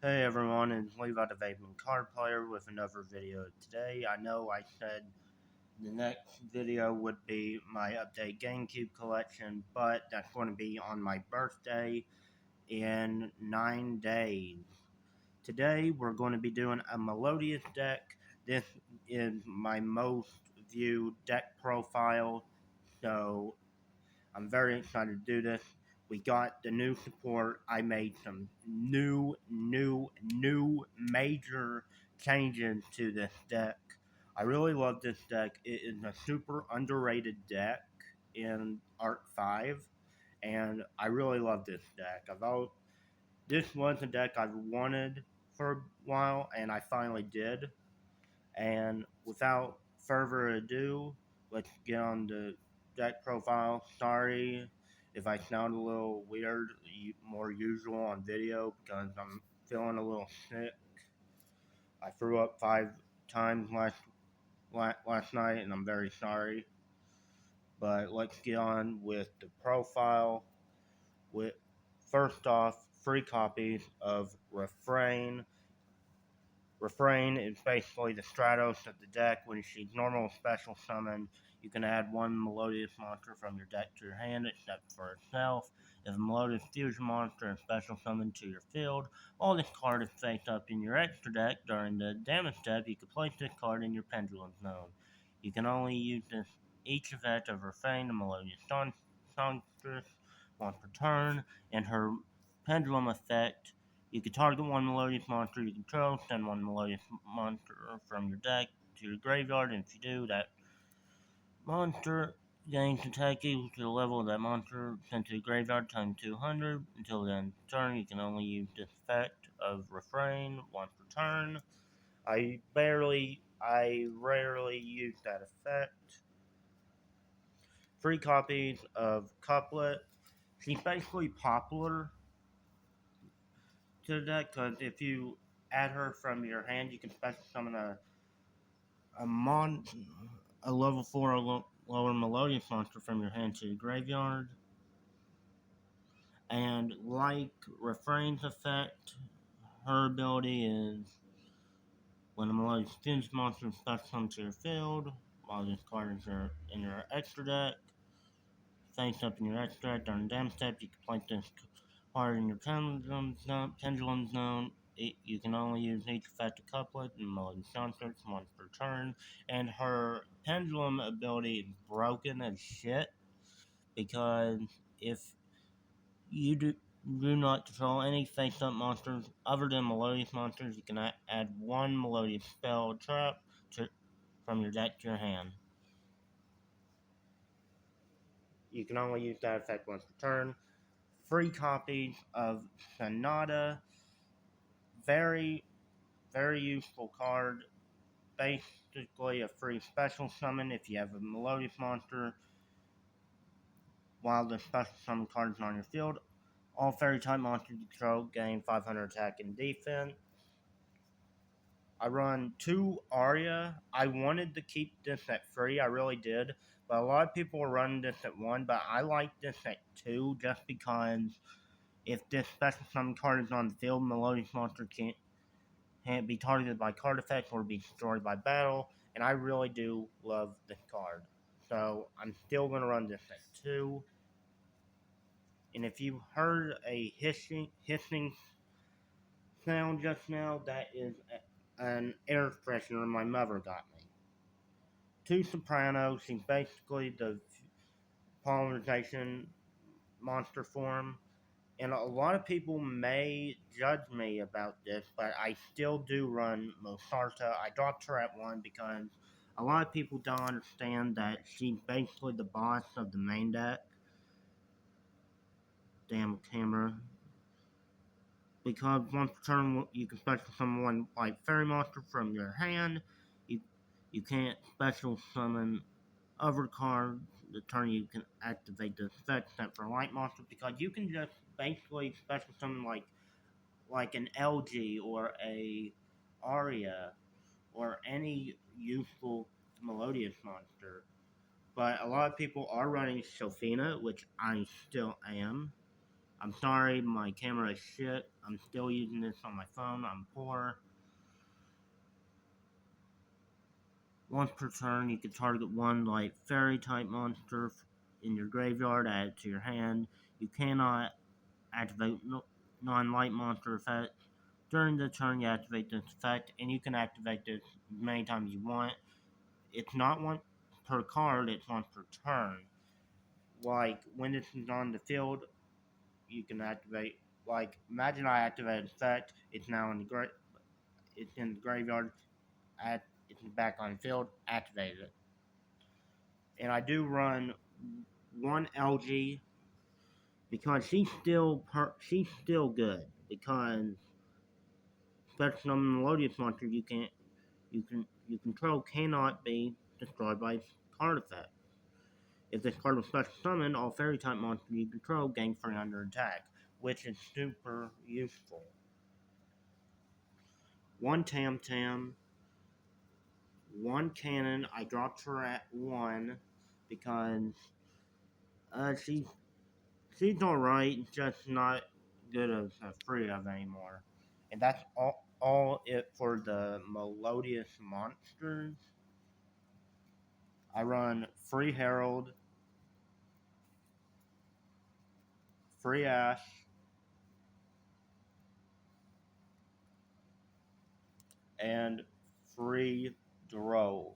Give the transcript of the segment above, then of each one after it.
Hey everyone, it's Levi the Vaping Card Player with another video today. I know I said the next video would be my update GameCube collection, but that's going to be on my birthday in 9 days. Today we're going to be doing a Meloudius deck. This is my most viewed deck profile, so I'm very excited to do this. We got the new support. I made some new major changes to this deck. I really love this deck. It is a super underrated deck in Art 5, and I really love this deck. This was a deck I've wanted for a while, and I finally did. And without further ado, let's get on the deck profile. Sorry if I sound a little weird, more usual on video, because I'm feeling a little sick. I threw up 5 times last night, and I'm very sorry. But let's get on with the profile. With first off, free copies of Refrain. Refrain is basically the Stratos of the deck. When she's normal special summon, you can add one Meloudius monster from your deck to your hand, except for itself. If a Meloudius fusion monster is special summoned to your field, while this card is face up in your extra deck during the damage step, you can place this card in your Pendulum Zone. You can only use this each effect of Refrain, the Meloudius Songstress, once per turn, and her Pendulum effect. You can target one Meloudius monster you control, send one Meloudius monster from your deck to your graveyard, and if you do, that monster gains attack equal to the level of that monster sent to the graveyard times 200. Until the end of the turn, you can only use this effect of Refrain once per turn. I rarely use that effect. Free copies of Couplet. She's basically popular to the deck because if you add her from your hand, you can special summon a mon a level 4 or lower Meloudius monster from your hand to your graveyard. And like Refrain's effect, her ability is when a Meloudius fusion monster is special summoned to your field, while this card is in your extra deck, face up in your extra deck during damage step, you can place this card in your pendulum zone. You can only use each effective couplet and Meloudius Songstress once per turn, and her pendulum ability is broken as shit because if you do not control any face-up monsters other than Meloudius monsters, you can add one Meloudius spell trap from your deck to your hand. You can only use that effect once per turn. Free copies of Sonata. Very, very useful card. Basically a free special summon if you have a Meloudius monster while the special summon card is on your field. All fairy type monsters you control gain 500 attack and defense. I run 2 Aria. I wanted to keep this at 3, I really did. But a lot of people were running this at 1, but I like this at 2 just because if this special summon card is on the field, Meloudius monster can't be targeted by card effects or be destroyed by battle. And I really do love this card. So I'm still going to run this at 2. And if you heard a hissing sound just now, that is an air freshener my mother got me. 2 Soprano, she's basically the polymerization monster form. And a lot of people may judge me about this, but I still do run Mosarta. I dropped her at 1 because a lot of people don't understand that she's basically the boss of the main deck. Damn camera. Because once per turn, you can special summon one like fairy monster from your hand. You can't special summon other cards the turn you can activate the effect except for light monster because you can just basically special summon like an LG or a Aria or any useful Meloudius monster. But a lot of people are running Sophina, which I still am. I'm sorry, my camera is shit. I'm still using this on my phone. I'm poor. Once per turn, you can target one light fairy type monster in your graveyard, add it to your hand. You cannot activate non-light monster effects. During the turn, you activate this effect, and you can activate this as many times you want. It's not one per card, it's once per turn. Like, when this is on the field, you can activate, like, imagine I activate an effect, it's now in it's in the graveyard, it's back on the field, activate it. And I do run one LG because she's still good because special summon Meloudius monster you control cannot be destroyed by card effect. If this card was special summoned, all fairy type monsters you control gain free under attack, which is super useful. One Tam Tam, one cannon. I dropped her at 1 because she's alright, just not good as a free of anymore. And that's all it for the Meloudius monsters. I run free Herald, free Ash, and free Drow.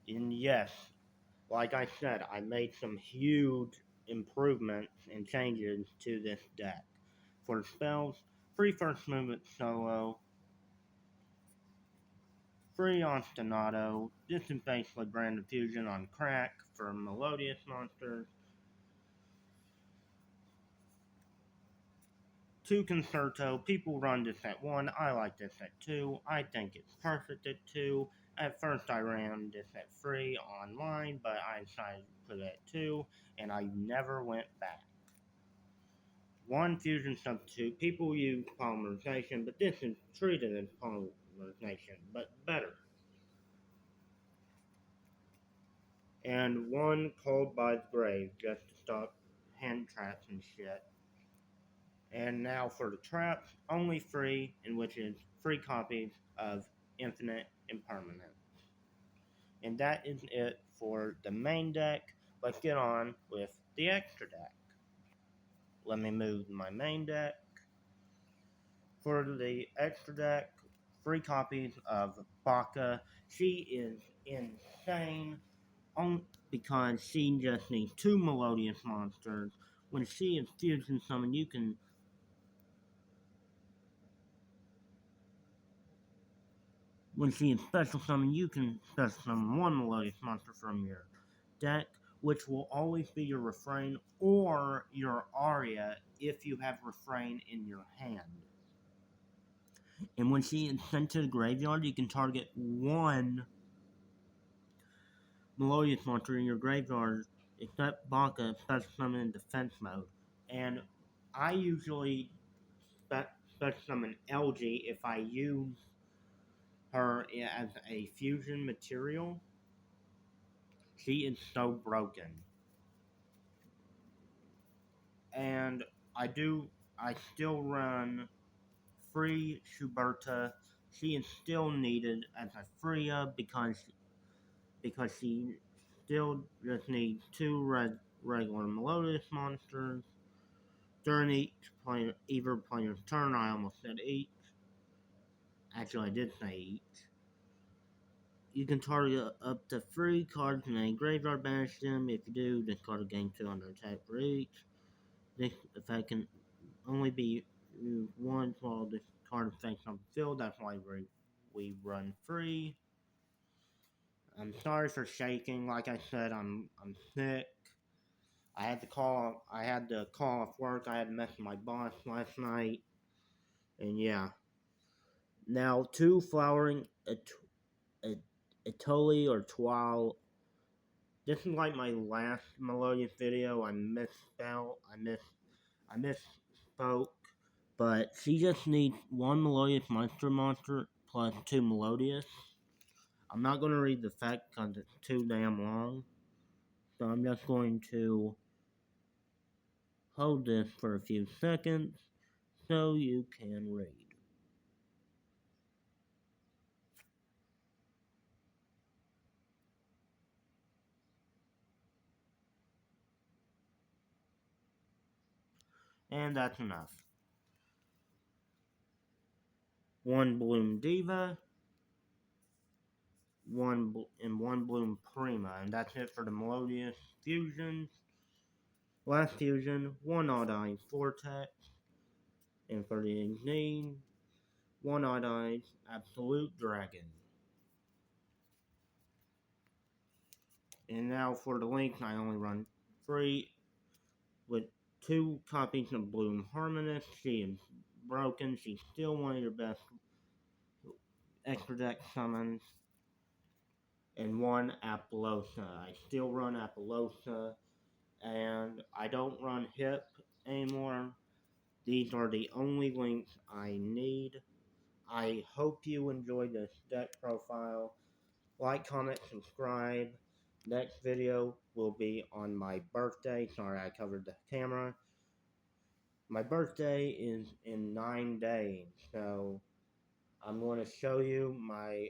And yes, like I said, I made some huge improvements and changes to this deck. For spells, free first movement solo, free ostinato, this is basically brand fusion on crack for Meloudius monsters, 2 concerto, people run this at 1, I like this at 2, I think it's perfect at 2. At first I ran this at 3 online, but I decided to put it at 2, and I never went back. 1 fusion substitute, people use polymerization, but this is treated as polymerization, but better. And 1 called by the grave, just to stop hand traps and shit. And now for the traps, only free, in which is free copies of Infinite Impermanence. And that is it for the main deck. Let's get on with the extra deck. Let me move my main deck. For the extra deck, free copies of Baka. She is insane because she just needs 2 Meloudius monsters. When she is fusion summoned, you can When she is special summoned, you can special summon 1 Meloudius monster from your deck, which will always be your Refrain or your Aria if you have Refrain in your hand. And when she is sent to the graveyard, you can target 1 Meloudius monster in your graveyard, except Baka, special summon in defense mode. And I usually special summon LG if I use her as a fusion material. She is so broken. And I still run free Schuberta. She is still needed as a Freya because she still just needs 2 regular Meloudius monsters. During either player's turn, I almost said each. Actually, I did say each. You can target up to 3 cards in a graveyard, banish them. If you do, discard a gain 2 under attack for each. This effect can only be used once while this card effects on the field. That's why we run free. I'm sorry for shaking. Like I said, I'm sick. I had to call off work. I had to mess with my boss last night, and yeah. Now 2 flowering Atoli or Twal. This is like my last Meloudius video. I misspoke. But she just needs 1 Meloudius monster plus 2 Meloudius. I'm not going to read the fact because it's too damn long. So I'm just going to hold this for a few seconds so you can read. And that's enough. One Bloom Diva, one Bloom Prima, and that's it for the Meloudius fusions. Last fusion, one Odd-Eye Vortex, and for the Ignine, one Odd-Eye Absolute Dragon. And now for the link, I only run free with 2 copies of Bloom Harmonist. She is broken, she's still one of your best extra deck summons. And 1 Apollosa. I still run Apollosa, and I don't run Hip anymore. These are the only links I need. I hope you enjoyed this deck profile. Like, comment, subscribe. Next video will be on my birthday. Sorry, I covered the camera. My birthday is in 9 days, so I'm going to show you my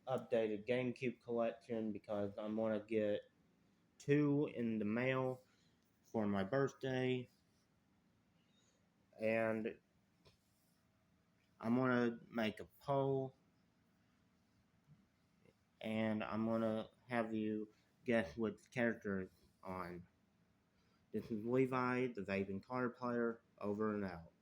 updated GameCube collection because I'm going to get 2 in the mail for my birthday, and I'm going to make a poll, and I'm going to have you guess which character it's on. This is Levi, the Vaping Card Player, over and out.